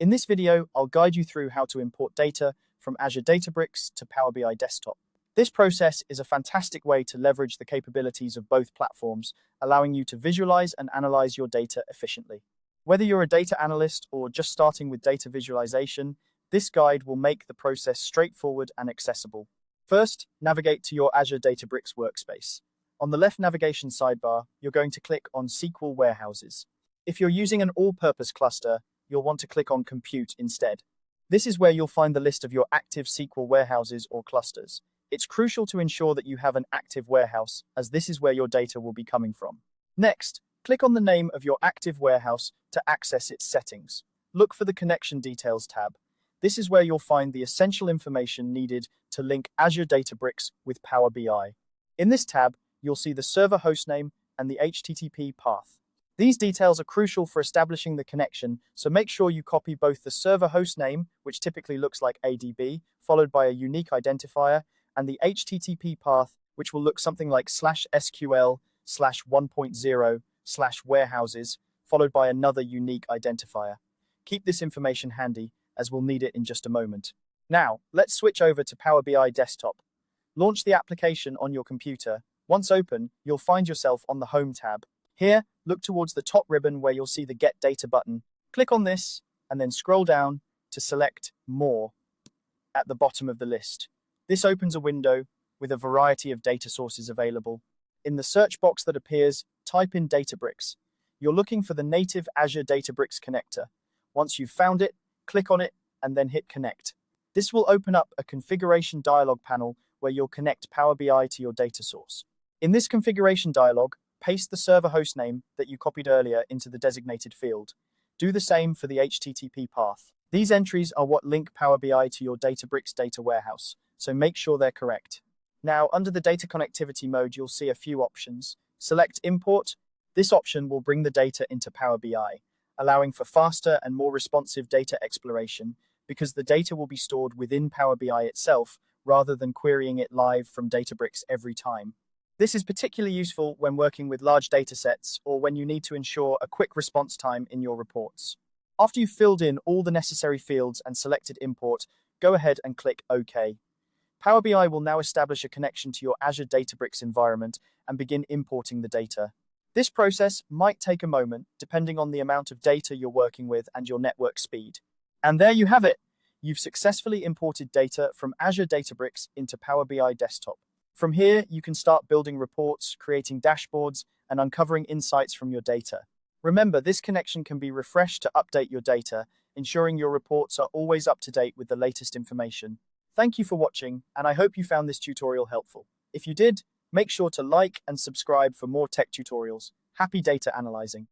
In this video, I'll guide you through how to import data from Azure Databricks to Power BI Desktop. This process is a fantastic way to leverage the capabilities of both platforms, allowing you to visualize and analyze your data efficiently. Whether you're a data analyst or just starting with data visualization, this guide will make the process straightforward and accessible. First, navigate to your Azure Databricks workspace. On the left navigation sidebar, you're going to click on SQL Warehouses. If you're using an all-purpose cluster, you'll want to click on Compute instead. This is where you'll find the list of your active SQL warehouses or clusters. It's crucial to ensure that you have an active warehouse, as this is where your data will be coming from. Next, click on the name of your active warehouse to access its settings. Look for the Connection Details tab. This is where you'll find the essential information needed to link Azure Databricks with Power BI. In this tab, you'll see the server hostname and the HTTP path. These details are crucial for establishing the connection, so make sure you copy both the server hostname, which typically looks like ADB, followed by a unique identifier, and the HTTP path, which will look something like /SQL/1.0/warehouses, followed by another unique identifier. Keep this information handy, as we'll need it in just a moment. Now, let's switch over to Power BI Desktop. Launch the application on your computer. Once open, you'll find yourself on the Home tab. Here, look towards the top ribbon where you'll see the Get Data button. Click on this, and then scroll down to select More at the bottom of the list. This opens a window with a variety of data sources available. In the search box that appears, type in Databricks. You're looking for the native Azure Databricks connector. Once you've found it, click on it and then hit Connect. This will open up a configuration dialog panel where you'll connect Power BI to your data source. In this configuration dialog, paste the server hostname that you copied earlier into the designated field. Do the same for the HTTP path. These entries are what link Power BI to your Databricks data warehouse, so make sure they're correct. Now, under the data connectivity mode, you'll see a few options. Select Import. This option will bring the data into Power BI, allowing for faster and more responsive data exploration because the data will be stored within Power BI itself rather than querying it live from Databricks every time. This is particularly useful when working with large data sets or when you need to ensure a quick response time in your reports. After you've filled in all the necessary fields and selected Import, go ahead and click OK. Power BI will now establish a connection to your Azure Databricks environment and begin importing the data. This process might take a moment, depending on the amount of data you're working with and your network speed. And there you have it. You've successfully imported data from Azure Databricks into Power BI Desktop. From here, you can start building reports, creating dashboards, and uncovering insights from your data. Remember, this connection can be refreshed to update your data, ensuring your reports are always up to date with the latest information. Thank you for watching, and I hope you found this tutorial helpful. If you did, make sure to like and subscribe for more tech tutorials. Happy data analyzing!